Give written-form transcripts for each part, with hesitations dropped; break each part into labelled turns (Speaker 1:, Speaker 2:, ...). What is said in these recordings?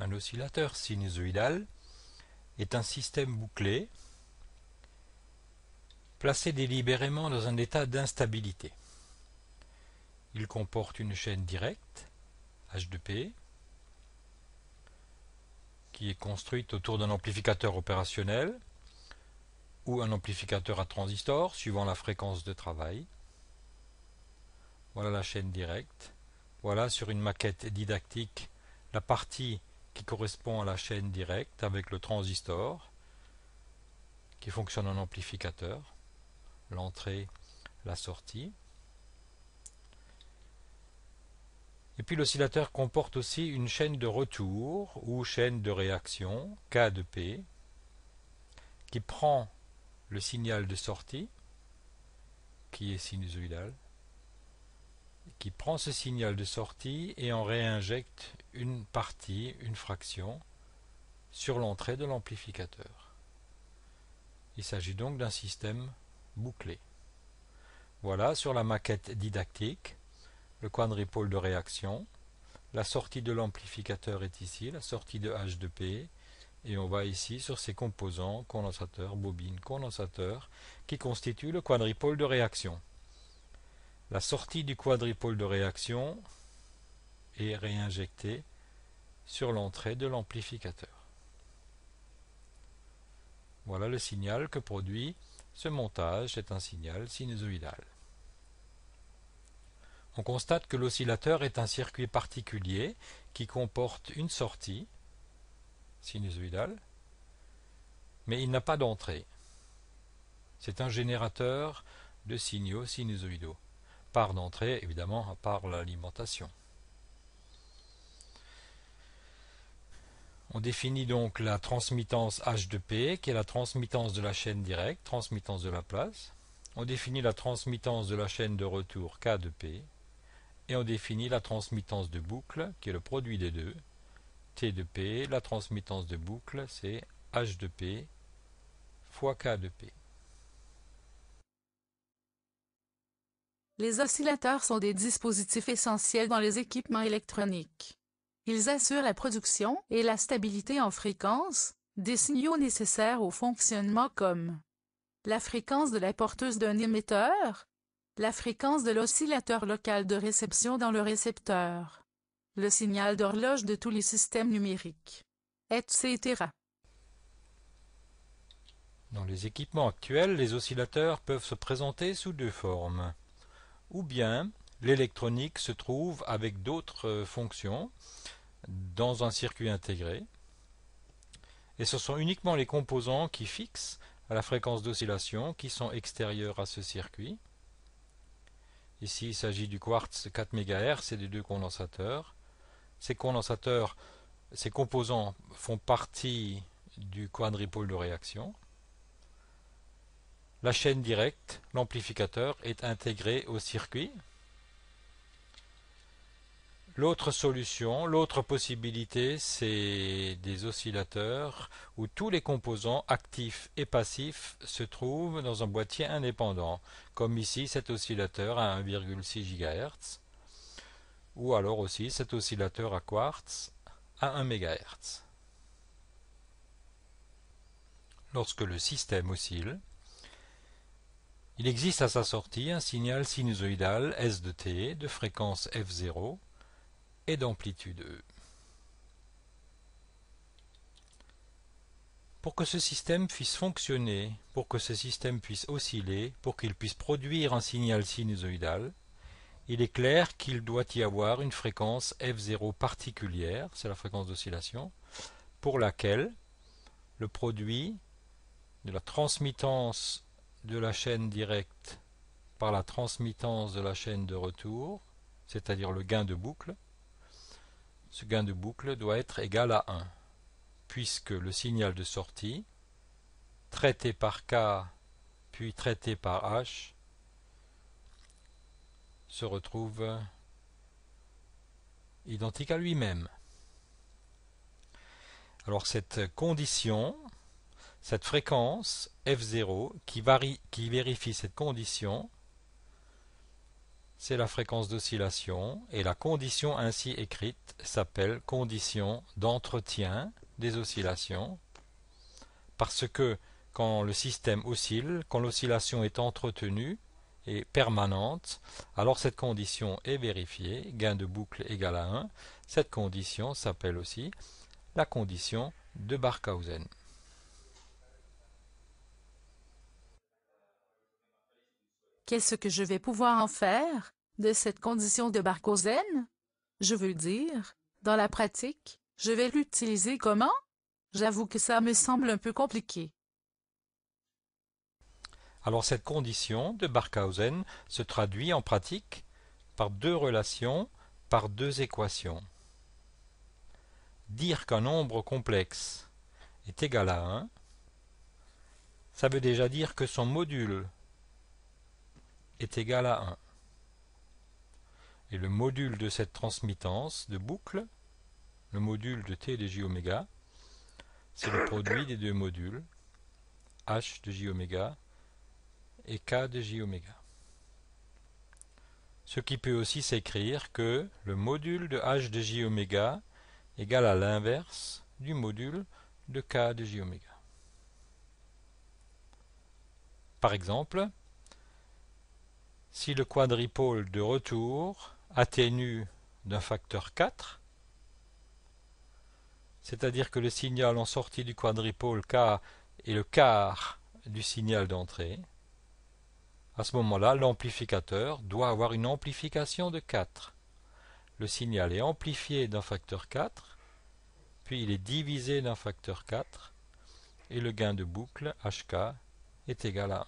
Speaker 1: Un oscillateur sinusoïdal est un système bouclé placé délibérément dans un état d'instabilité. Il comporte une chaîne directe, H de P, qui est construite autour d'un amplificateur opérationnel ou un amplificateur à transistor, suivant la fréquence de travail. Voilà la chaîne directe. Voilà sur une maquette didactique la partie qui correspond à la chaîne directe avec le transistor qui fonctionne en amplificateur, l'entrée, la sortie. Et puis l'oscillateur comporte aussi une chaîne de retour ou chaîne de réaction, K de P, qui prend le signal de sortie, qui est sinusoïdal, qui prend ce signal de sortie et en réinjecte une partie, une fraction, sur l'entrée de l'amplificateur. Il s'agit donc d'un système bouclé. Voilà sur la maquette didactique le quadripôle de réaction. La sortie de l'amplificateur est ici, la sortie de H de P, et on va ici sur ces composants, condensateur, bobine, condensateur, qui constituent le quadripôle de réaction. La sortie du quadripôle de réaction est réinjectée sur l'entrée de l'amplificateur. Voilà le signal que produit ce montage, c'est un signal sinusoïdal. On constate que l'oscillateur est un circuit particulier qui comporte une sortie sinusoïdale, mais il n'a pas d'entrée. C'est un générateur de signaux sinusoïdaux. Part d'entrée, évidemment, par l'alimentation. On définit donc la transmittance H de P, qui est la transmittance de la chaîne directe, transmittance de la place. On définit la transmittance de la chaîne de retour K de P. Et on définit la transmittance de boucle, qui est le produit des deux, T de P. La transmittance de boucle, c'est H de P fois K de P.
Speaker 2: Les oscillateurs sont des dispositifs essentiels dans les équipements électroniques. Ils assurent la production et la stabilité en fréquence des signaux nécessaires au fonctionnement comme la fréquence de la porteuse d'un émetteur, la fréquence de l'oscillateur local de réception dans le récepteur, le signal d'horloge de tous les systèmes numériques, etc.
Speaker 1: Dans les équipements actuels, les oscillateurs peuvent se présenter sous deux formes. Ou bien l'électronique se trouve avec d'autres fonctions dans un circuit intégré, et ce sont uniquement les composants qui fixent à la fréquence d'oscillation qui sont extérieurs à ce circuit. Ici, il s'agit du quartz 4 MHz et des deux condensateurs. Ces condensateurs, ces composants font partie du quadripôle de réaction. La chaîne directe, l'amplificateur, est intégré au circuit. L'autre solution, l'autre possibilité, c'est des oscillateurs où tous les composants actifs et passifs se trouvent dans un boîtier indépendant, comme ici cet oscillateur à 1,6 GHz, ou alors aussi cet oscillateur à quartz à 1 MHz. Lorsque le système oscille, il existe à sa sortie un signal sinusoïdal S de T de fréquence F0 et d'amplitude E. Pour que ce système puisse fonctionner, pour que ce système puisse osciller, pour qu'il puisse produire un signal sinusoïdal, il est clair qu'il doit y avoir une fréquence F0 particulière, c'est la fréquence d'oscillation, pour laquelle le produit de la transmittance de la chaîne directe par la transmittance de la chaîne de retour, c'est-à-dire le gain de boucle, ce gain de boucle doit être égal à 1, puisque le signal de sortie, traité par K puis traité par H, se retrouve identique à lui-même. Alors cette condition, cette fréquence F0 qui vérifie cette condition, c'est la fréquence d'oscillation et la condition ainsi écrite s'appelle condition d'entretien des oscillations parce que quand le système oscille, quand l'oscillation est entretenue et permanente, alors cette condition est vérifiée, gain de boucle égal à 1. Cette condition s'appelle aussi la condition de Barkhausen.
Speaker 2: Qu'est-ce que je vais pouvoir en faire de cette condition de Barkhausen? Je veux dire, dans la pratique, je vais l'utiliser comment? J'avoue que ça me semble un peu compliqué.
Speaker 1: Alors cette condition de Barkhausen se traduit en pratique par deux relations, par deux équations. Dire qu'un nombre complexe est égal à 1, ça veut déjà dire que son module est égal à 1. Et le module de cette transmittance de boucle, le module de T de j oméga, c'est le produit des deux modules, H de j oméga et K de j oméga. Ce qui peut aussi s'écrire que le module de H de j oméga égale à l'inverse du module de K de j oméga. Par exemple, si le quadripôle de retour atténue d'un facteur 4, c'est-à-dire que le signal en sortie du quadripôle K est le quart du signal d'entrée, à ce moment-là, l'amplificateur doit avoir une amplification de 4. Le signal est amplifié d'un facteur 4, puis il est divisé d'un facteur 4, et le gain de boucle, HK, est égal à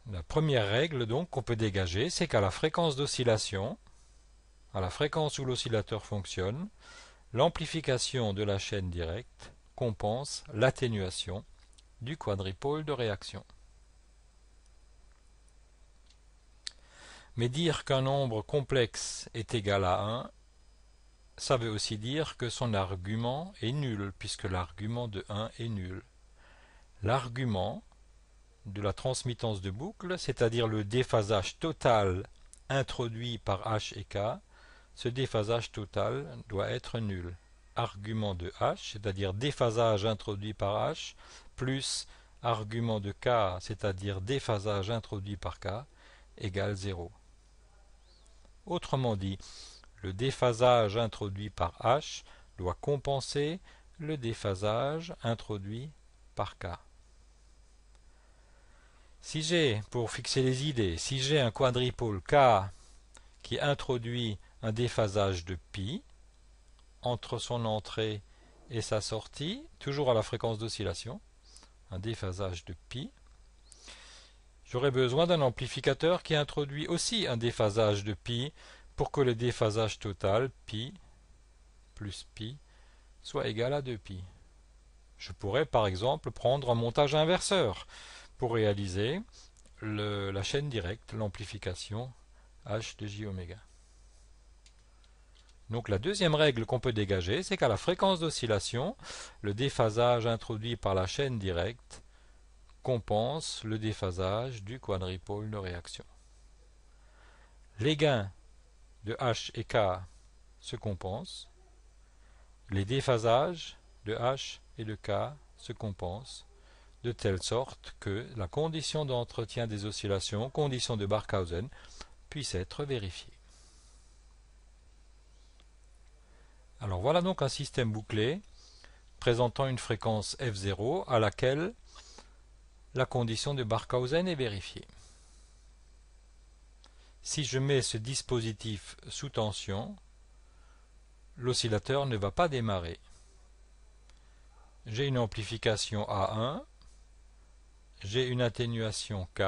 Speaker 1: 1. La première règle donc qu'on peut dégager, c'est qu'à la fréquence d'oscillation, à la fréquence où l'oscillateur fonctionne, l'amplification de la chaîne directe compense l'atténuation du quadripôle de réaction. Mais dire qu'un nombre complexe est égal à 1, ça veut aussi dire que son argument est nul, puisque l'argument de 1 est nul. L'argument de la transmittance de boucle, c'est-à-dire le déphasage total introduit par H et K, ce déphasage total doit être nul. Argument de H, c'est-à-dire déphasage introduit par H, plus argument de K, c'est-à-dire déphasage introduit par K, égale 0. Autrement dit, le déphasage introduit par H doit compenser le déphasage introduit par K. Si j'ai, pour fixer les idées, si j'ai un quadripôle K qui introduit un déphasage de π entre son entrée et sa sortie, toujours à la fréquence d'oscillation, un déphasage de π, j'aurai besoin d'un amplificateur qui introduit aussi un déphasage de π pour que le déphasage total, π plus π, soit égal à 2π. Je pourrais par exemple prendre un montage inverseur pour réaliser la chaîne directe, l'amplification H de j oméga. Donc la deuxième règle qu'on peut dégager, c'est qu'à la fréquence d'oscillation, le déphasage introduit par la chaîne directe compense le déphasage du quadripôle de réaction. Les gains de H et K se compensent, les déphasages de H et de K se compensent, de telle sorte que la condition d'entretien des oscillations, condition de Barkhausen, puisse être vérifiée. Alors voilà donc un système bouclé présentant une fréquence f0 à laquelle la condition de Barkhausen est vérifiée. Si je mets ce dispositif sous tension, l'oscillateur ne va pas démarrer. J'ai une amplification A1, j'ai une atténuation K,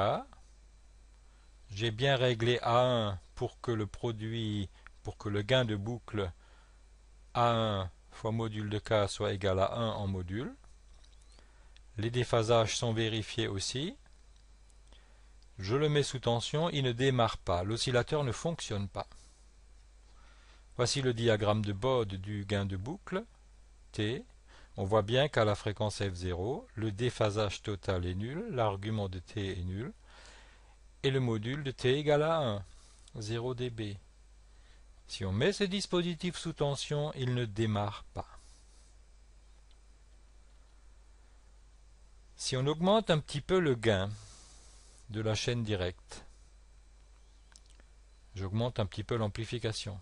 Speaker 1: j'ai bien réglé A1 pour que le gain de boucle A1 fois module de K soit égal à 1 en module. Les déphasages sont vérifiés aussi. Je le mets sous tension, il ne démarre pas, l'oscillateur ne fonctionne pas. Voici le diagramme de Bode du gain de boucle, T. On voit bien qu'à la fréquence F0, le déphasage total est nul, l'argument de t est nul, et le module de t égale à 1, 0 dB. Si on met ce dispositif sous tension, il ne démarre pas. Si on augmente un petit peu le gain de la chaîne directe, j'augmente un petit peu l'amplification.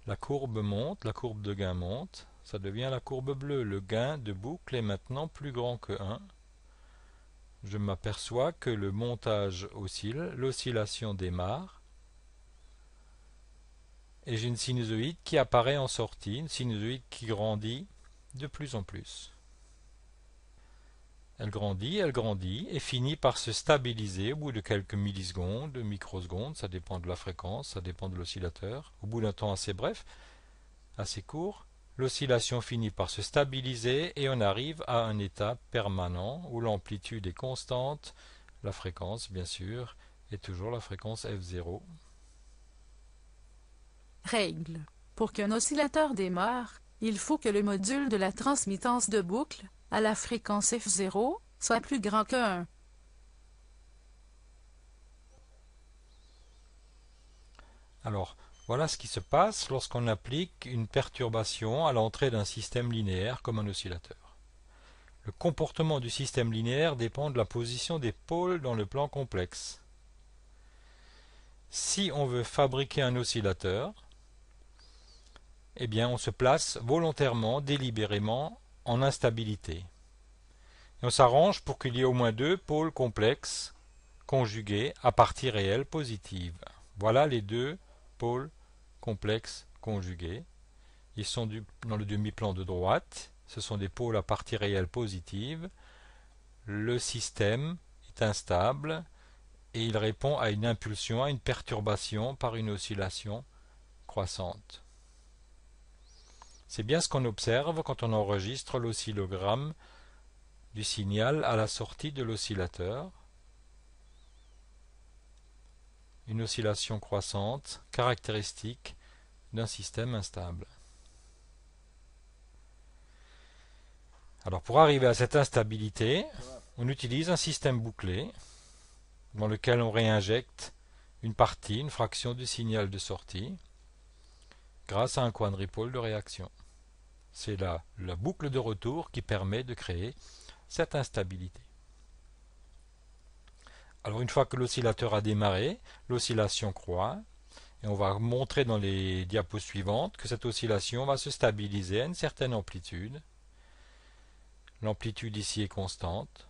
Speaker 1: La courbe monte, la courbe de gain monte, ça devient la courbe bleue. Le gain de boucle est maintenant plus grand que 1. Je m'aperçois que le montage oscille, l'oscillation démarre, et j'ai une sinusoïde qui apparaît en sortie, une sinusoïde qui grandit de plus en plus. Elle grandit et finit par se stabiliser au bout de quelques millisecondes, microsecondes, ça dépend de la fréquence, ça dépend de l'oscillateur. Au bout d'un temps assez bref, assez court, l'oscillation finit par se stabiliser et on arrive à un état permanent où l'amplitude est constante, la fréquence bien sûr est toujours la fréquence F0.
Speaker 2: Règle. Pour qu'un oscillateur démarre, il faut que le module de la transmittance de boucle, à la fréquence F0, soit plus grand que 1.
Speaker 1: Alors, voilà ce qui se passe lorsqu'on applique une perturbation à l'entrée d'un système linéaire comme un oscillateur. Le comportement du système linéaire dépend de la position des pôles dans le plan complexe. Si on veut fabriquer un oscillateur, eh bien on se place volontairement, délibérément, en instabilité. Et on s'arrange pour qu'il y ait au moins deux pôles complexes conjugués à partie réelle positive. Voilà les deux pôles complexes conjugués. Ils sont dans le demi-plan de droite. Ce sont des pôles à partie réelle positive. Le système est instable et il répond à une impulsion, à une perturbation par une oscillation croissante. C'est bien ce qu'on observe quand on enregistre l'oscillogramme du signal à la sortie de l'oscillateur. Une oscillation croissante caractéristique d'un système instable. Alors pour arriver à cette instabilité, on utilise un système bouclé dans lequel on réinjecte une partie, une fraction du signal de sortie grâce à un quadripôle de réaction. C'est la boucle de retour qui permet de créer cette instabilité. Alors une fois que l'oscillateur a démarré, l'oscillation croît et on va montrer dans les diapos suivantes que cette oscillation va se stabiliser à une certaine amplitude. L'amplitude ici est constante.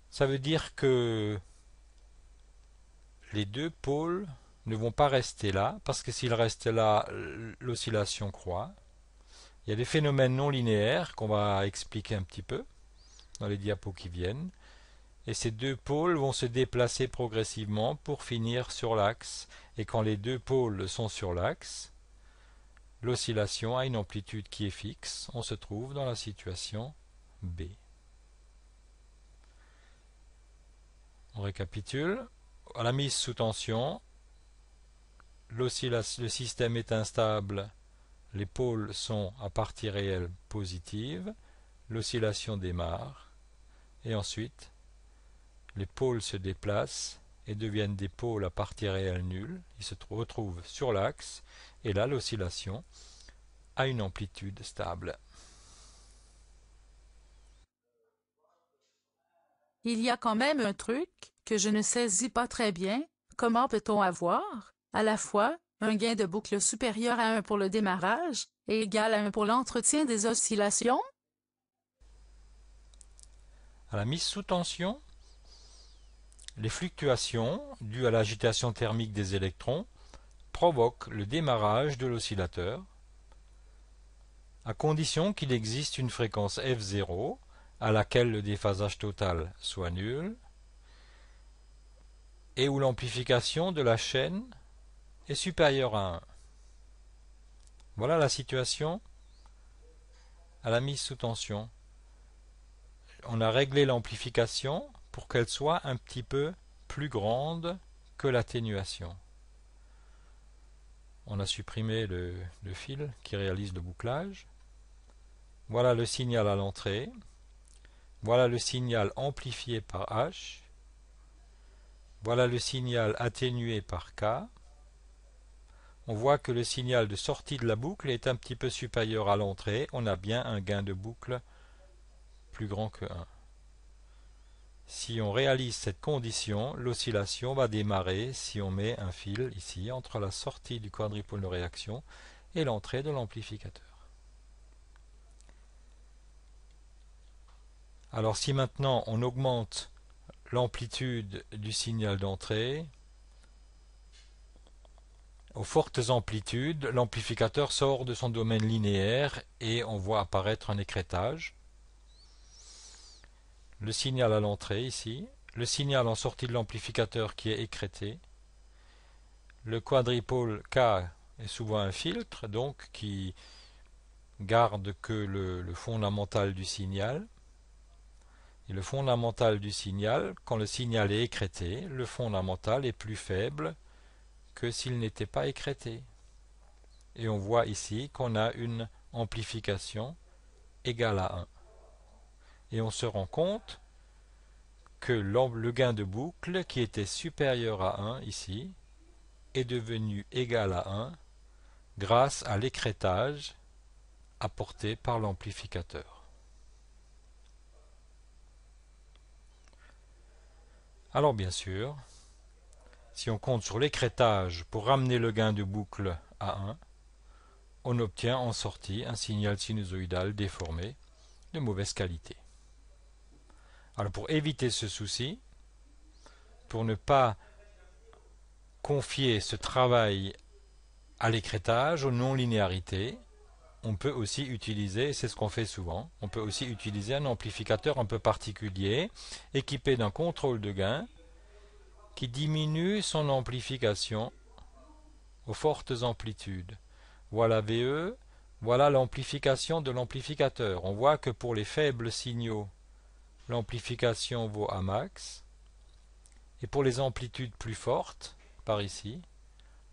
Speaker 1: Ça veut dire que les deux pôles ne vont pas rester là, parce que s'ils restent là, l'oscillation croît. Il y a des phénomènes non linéaires qu'on va expliquer un petit peu dans les diapos qui viennent. Et ces deux pôles vont se déplacer progressivement pour finir sur l'axe. Et quand les deux pôles sont sur l'axe, l'oscillation a une amplitude qui est fixe. On se trouve dans la situation B. On récapitule. À la mise sous tension, le système est instable, les pôles sont à partie réelle positive, l'oscillation démarre, et ensuite les pôles se déplacent et deviennent des pôles à partie réelle nulle, ils se retrouvent sur l'axe, et là l'oscillation a une amplitude stable.
Speaker 2: Il y a quand même un truc que je ne saisis pas très bien. Comment peut-on avoir, à la fois, un gain de boucle supérieur à 1 pour le démarrage et égal à 1 pour l'entretien des oscillations?
Speaker 1: À la mise sous tension, les fluctuations dues à l'agitation thermique des électrons provoquent le démarrage de l'oscillateur, à condition qu'il existe une fréquence F0 à laquelle le déphasage total soit nul et où l'amplification de la chaîne est supérieure à 1. Voilà la situation à la mise sous tension. On a réglé l'amplification pour qu'elle soit un petit peu plus grande que l'atténuation. On a supprimé le fil qui réalise le bouclage. Voilà le signal à l'entrée. Voilà le signal amplifié par H. Voilà le signal atténué par K. On voit que le signal de sortie de la boucle est un petit peu supérieur à l'entrée. On a bien un gain de boucle plus grand que 1. Si on réalise cette condition, l'oscillation va démarrer si on met un fil ici entre la sortie du quadripôle de réaction et l'entrée de l'amplificateur. Alors si maintenant on augmente l'amplitude du signal d'entrée, aux fortes amplitudes, l'amplificateur sort de son domaine linéaire et on voit apparaître un écrêtage. Le signal à l'entrée ici, le signal en sortie de l'amplificateur qui est écrêté. Le quadripôle K est souvent un filtre, donc qui garde que le fondamental du signal. Et le fondamental du signal, quand le signal est écrêté, le fondamental est plus faible que s'il n'était pas écrêté. Et on voit ici qu'on a une amplification égale à 1. Et on se rend compte que le gain de boucle qui était supérieur à 1 ici est devenu égal à 1 grâce à l'écrêtage apporté par l'amplificateur. Alors bien sûr, si on compte sur l'écrêtage pour ramener le gain de boucle à 1, on obtient en sortie un signal sinusoïdal déformé de mauvaise qualité. Alors pour éviter ce souci, pour ne pas confier ce travail à l'écrêtage, aux non-linéarités, on peut aussi utiliser, c'est ce qu'on fait souvent, on peut aussi utiliser un amplificateur un peu particulier, équipé d'un contrôle de gain, qui diminue son amplification aux fortes amplitudes. Voilà VE, voilà l'amplification de l'amplificateur. On voit que pour les faibles signaux, l'amplification vaut A max, et pour les amplitudes plus fortes, par ici,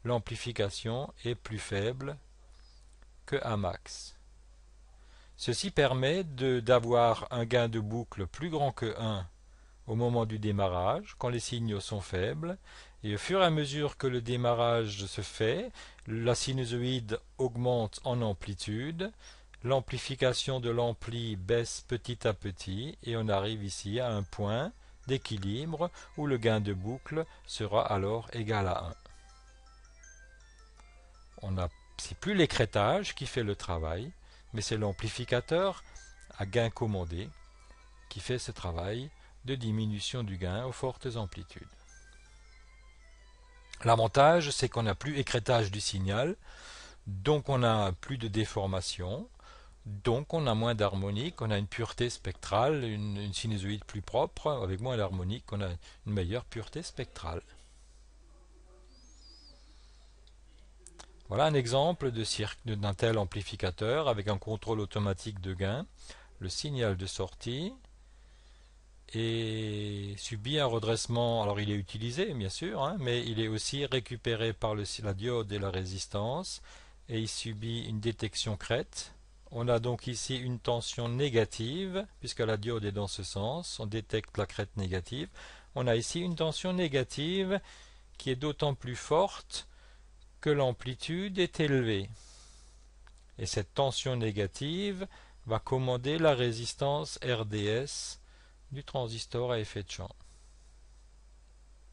Speaker 1: l'amplification est plus faible que A max. Ceci permet d'avoir un gain de boucle plus grand que 1 au moment du démarrage, quand les signaux sont faibles, et au fur et à mesure que le démarrage se fait, la sinusoïde augmente en amplitude, l'amplification de l'ampli baisse petit à petit, et on arrive ici à un point d'équilibre où le gain de boucle sera alors égal à 1. C'est plus l'écrêtage qui fait le travail, mais c'est l'amplificateur à gain commandé qui fait ce travail de diminution du gain aux fortes amplitudes. L'avantage, c'est qu'on n'a plus écrêtage du signal, donc on n'a plus de déformation, donc on a moins d'harmonique, on a une pureté spectrale, une sinusoïde plus propre, avec moins d'harmonique, on a une meilleure pureté spectrale. Voilà un exemple d'un tel amplificateur avec un contrôle automatique de gain. Le signal de sortie et subit un redressement. Alors il est utilisé bien sûr, hein, mais il est aussi récupéré par la diode et la résistance, et il subit une détection crête. On a donc ici une tension négative, puisque la diode est dans ce sens, on détecte la crête négative. On a ici une tension négative qui est d'autant plus forte que l'amplitude est élevée. Et cette tension négative va commander la résistance RDS du transistor à effet de champ.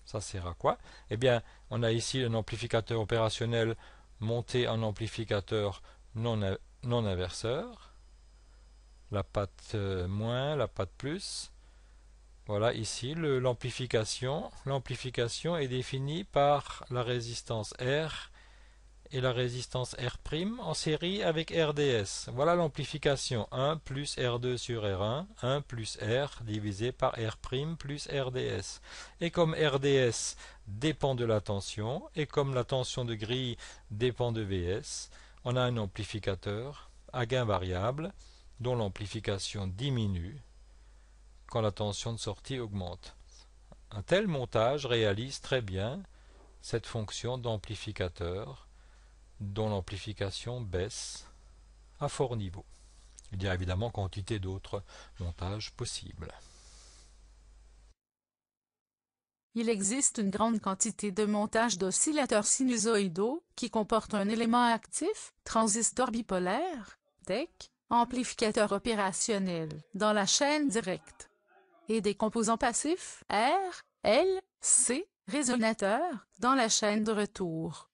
Speaker 1: Ça sert à quoi? Eh bien, on a ici un amplificateur opérationnel monté en amplificateur non inverseur. La patte moins, la patte plus. Voilà ici l'amplification. L'amplification est définie par la résistance R et la résistance R' en série avec RDS. Voilà l'amplification 1 plus R2 sur R1, 1 plus R divisé par R' plus RDS. Et comme RDS dépend de la tension, et comme la tension de grille dépend de VS, on a un amplificateur à gain variable dont l'amplification diminue quand la tension de sortie augmente. Un tel montage réalise très bien cette fonction d'amplificateur dont l'amplification baisse à fort niveau. Il y a évidemment quantité d'autres montages possibles.
Speaker 2: Il existe une grande quantité de montages d'oscillateurs sinusoïdaux qui comportent un élément actif, transistor bipolaire, DEC, amplificateur opérationnel, dans la chaîne directe, et des composants passifs, R, L, C, résonateurs, dans la chaîne de retour.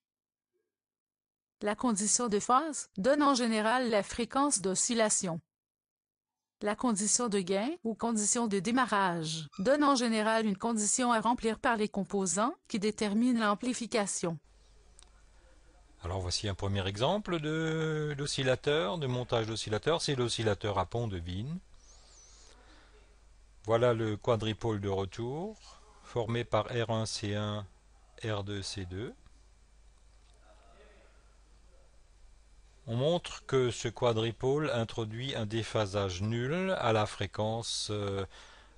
Speaker 2: La condition de phase donne en général la fréquence d'oscillation. La condition de gain ou condition de démarrage donne en général une condition à remplir par les composants qui déterminent l'amplification.
Speaker 1: Alors voici un premier exemple d'oscillateur, de montage d'oscillateur, c'est l'oscillateur à pont de Wien. Voilà le quadripôle de retour, formé par R1C1, R2C2. On montre que ce quadripôle introduit un déphasage nul à la fréquence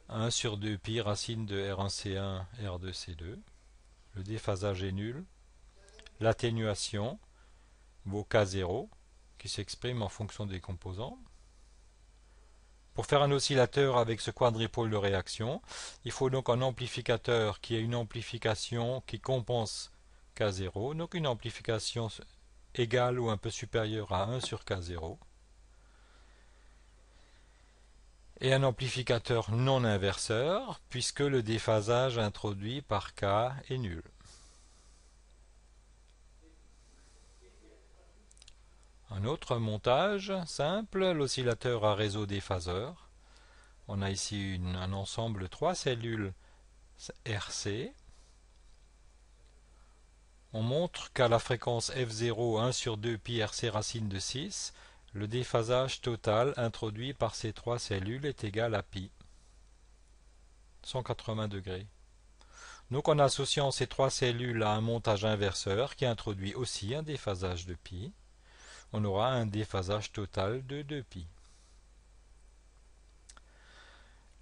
Speaker 1: 1 sur 2 pi racine de R1C1, R2C2. Le déphasage est nul. L'atténuation vaut K0, qui s'exprime en fonction des composants. Pour faire un oscillateur avec ce quadripôle de réaction, il faut donc un amplificateur qui ait une amplification qui compense K0, donc une amplification égale ou un peu supérieure à 1 sur K0. Et un amplificateur non inverseur, puisque le déphasage introduit par K est nul. Un autre montage simple, l'oscillateur à réseau déphaseur. On a ici un ensemble de 3 cellules RC. On montre qu'à la fréquence F0, 1 sur 2 pi RC racine de 6, le déphasage total introduit par ces 3 cellules est égal à pi, 180 degrés. Donc en associant ces 3 cellules à un montage inverseur qui introduit aussi un déphasage de pi, on aura un déphasage total de 2π.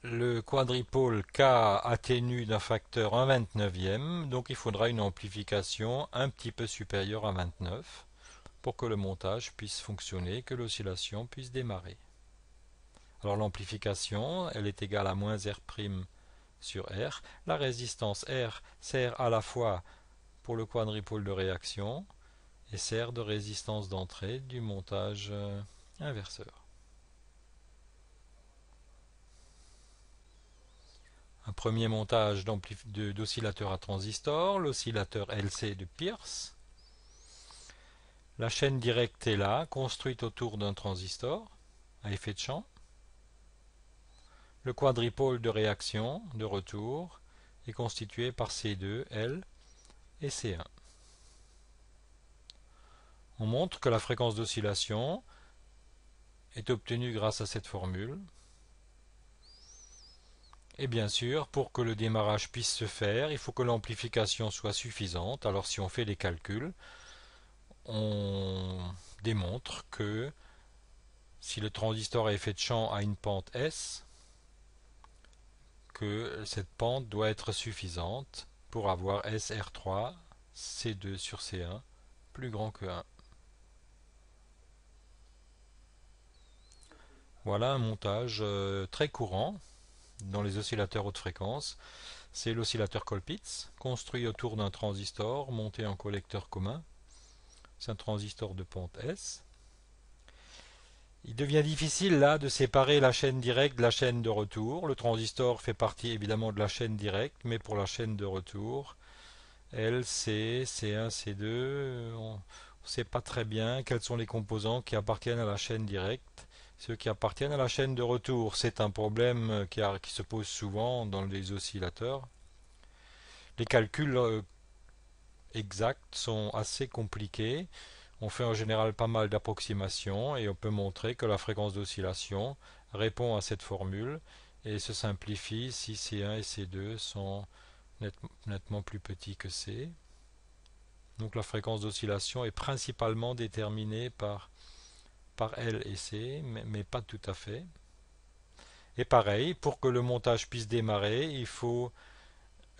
Speaker 1: Le quadripôle K atténue d'un facteur 1/29e, donc il faudra une amplification un petit peu supérieure à 29 pour que le montage puisse fonctionner, que l'oscillation puisse démarrer. Alors l'amplification, elle est égale à moins R' sur R. La résistance R sert à la fois pour le quadripôle de réaction et sert de résistance d'entrée du montage inverseur. Un premier montage d'oscillateur à transistor, l'oscillateur LC de Pierce. La chaîne directe est là, construite autour d'un transistor à effet de champ. Le quadripôle de réaction, de retour, est constitué par C2, L et C1. On montre que la fréquence d'oscillation est obtenue grâce à cette formule. Et bien sûr, pour que le démarrage puisse se faire, il faut que l'amplification soit suffisante. Alors si on fait les calculs, on démontre que si le transistor à effet de champ a une pente S, que cette pente doit être suffisante pour avoir SR3, C2 sur C1, plus grand que 1. Voilà un montage très courant dans les oscillateurs haute fréquence. C'est l'oscillateur Colpitts, construit autour d'un transistor monté en collecteur commun. C'est un transistor de pente S. Il devient difficile là de séparer la chaîne directe de la chaîne de retour. Le transistor fait partie évidemment de la chaîne directe, mais pour la chaîne de retour, L, C, C1, C2, on ne sait pas très bien quels sont les composants qui appartiennent à la chaîne directe. Ceux qui appartiennent à la chaîne de retour, c'est un problème qui se pose souvent dans les oscillateurs. Les calculs exacts sont assez compliqués. On fait en général pas mal d'approximations et on peut montrer que la fréquence d'oscillation répond à cette formule et se simplifie si C1 et C2 sont nettement plus petits que C. Donc la fréquence d'oscillation est principalement déterminée par L et C, mais pas tout à fait. Et pareil, pour que le montage puisse démarrer, il faut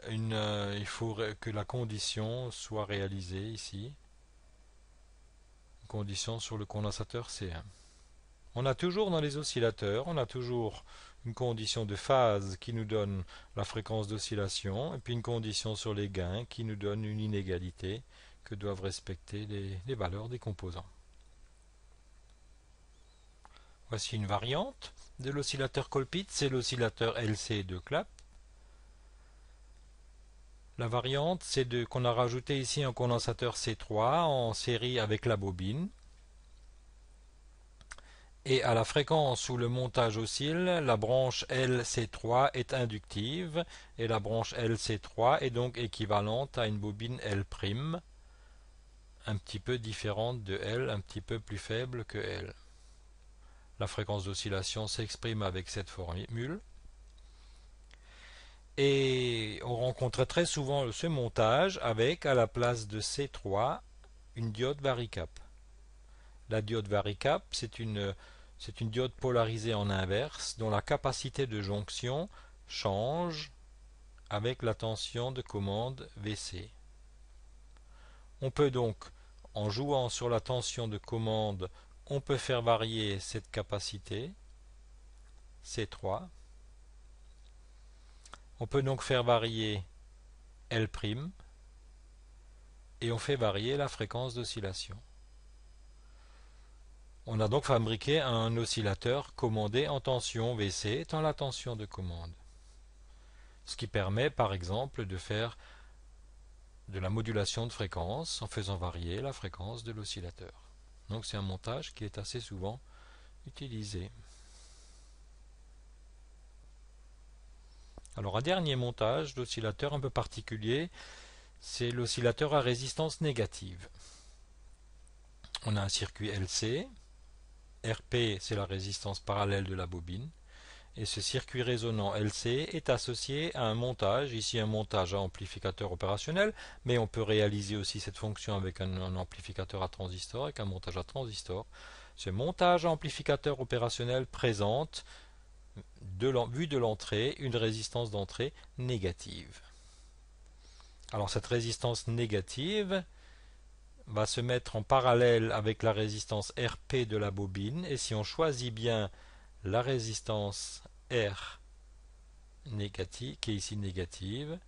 Speaker 1: que la condition soit réalisée ici. Condition sur le condensateur C1. On a toujours dans les oscillateurs, on a toujours une condition de phase qui nous donne la fréquence d'oscillation, et puis une condition sur les gains qui nous donne une inégalité que doivent respecter les valeurs des composants. Voici une variante de l'oscillateur Colpitts, c'est l'oscillateur LC de Clapp. La variante, c'est qu'on a rajouté ici un condensateur C3 en série avec la bobine. Et à la fréquence où le montage oscille, la branche LC3 est inductive et la branche LC3 est donc équivalente à une bobine L', un petit peu différente de L, un petit peu plus faible que L. La fréquence d'oscillation s'exprime avec cette formule. Et on rencontre très souvent ce montage avec, à la place de C3, une diode varicap. La diode varicap, c'est une diode polarisée en inverse dont la capacité de jonction change avec la tension de commande Vc. On peut donc, en jouant sur la tension de commande, on peut faire varier cette capacité C3. On peut donc faire varier L' et on fait varier la fréquence d'oscillation. On a donc fabriqué un oscillateur commandé en tension Vc étant la tension de commande. Ce qui permet par exemple de faire de la modulation de fréquence en faisant varier la fréquence de l'oscillateur. Donc c'est un montage qui est assez souvent utilisé. Alors un dernier montage d'oscillateur un peu particulier, c'est l'oscillateur à résistance négative. On a un circuit LC, RP c'est la résistance parallèle de la bobine, et ce circuit résonant LC est associé à un montage, ici un montage à amplificateur opérationnel, mais on peut réaliser aussi cette fonction avec un amplificateur à transistor, avec un montage à transistor. Ce montage à amplificateur opérationnel présente, vu de l'entrée, une résistance d'entrée négative. Alors cette résistance négative va se mettre en parallèle avec la résistance RP de la bobine, et si on choisit bien la résistance R négative, qui est ici négative,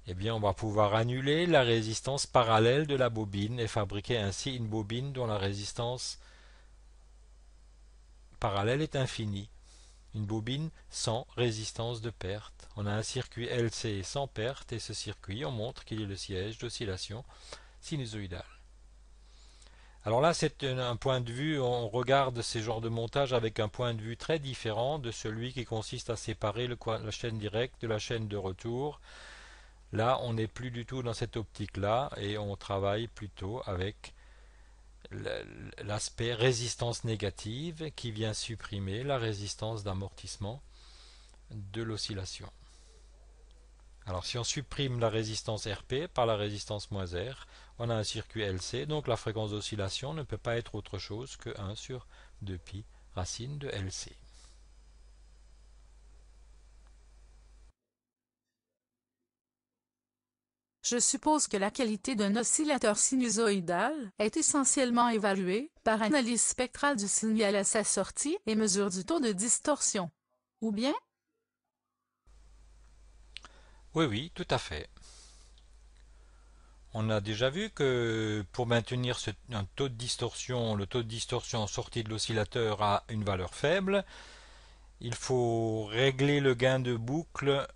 Speaker 1: eh bien on va pouvoir annuler la résistance parallèle de la bobine et fabriquer ainsi une bobine dont la résistance parallèle est infinie. Une bobine sans résistance de perte. On a un circuit LC sans perte et ce circuit, on montre qu'il est le siège d'oscillation sinusoïdale. Alors là, c'est un point de vue, on regarde ces genres de montage avec un point de vue très différent de celui qui consiste à séparer la chaîne directe de la chaîne de retour. Là, on n'est plus du tout dans cette optique-là et on travaille plutôt avec l'aspect résistance négative qui vient supprimer la résistance d'amortissement de l'oscillation. Alors si on supprime la résistance RP par la résistance -R, on a un circuit LC, donc la fréquence d'oscillation ne peut pas être autre chose que 1 sur 2π racine de LC.
Speaker 2: Je suppose que la qualité d'un oscillateur sinusoïdal est essentiellement évaluée par analyse spectrale du signal à sa sortie et mesure du taux de distorsion. Ou bien?
Speaker 1: Oui, tout à fait. On a déjà vu que pour maintenir un taux de distorsion, le taux de distorsion en sortie de l'oscillateur à une valeur faible, il faut régler le gain de boucle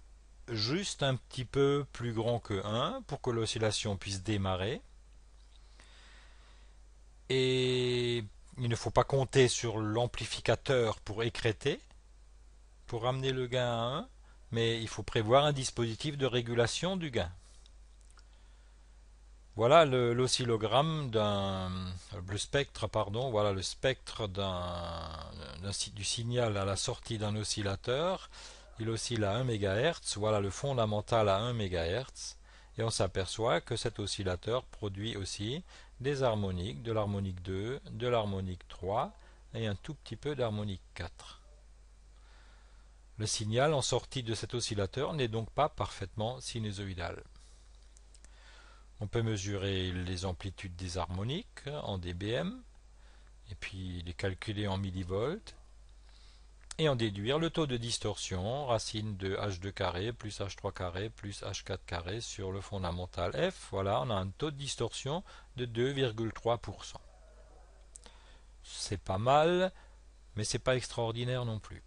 Speaker 1: juste un petit peu plus grand que 1 pour que l'oscillation puisse démarrer. Et il ne faut pas compter sur l'amplificateur pour écréter, pour ramener le gain à 1, mais il faut prévoir un dispositif de régulation du gain. Voilà l'oscillogramme le spectre, pardon, voilà le spectre du signal à la sortie d'un oscillateur. Il oscille à 1 MHz, voilà le fondamental à 1 MHz, et on s'aperçoit que cet oscillateur produit aussi des harmoniques, de l'harmonique 2, de l'harmonique 3 et un tout petit peu d'harmonique 4. Le signal en sortie de cet oscillateur n'est donc pas parfaitement sinusoïdal. On peut mesurer les amplitudes des harmoniques en dBm, et puis les calculer en millivolts, et en déduire le taux de distorsion, racine de h2 carré plus h3 carré plus h4 carré sur le fondamental f. Voilà, on a un taux de distorsion de 2,3%. C'est pas mal, mais c'est pas extraordinaire non plus.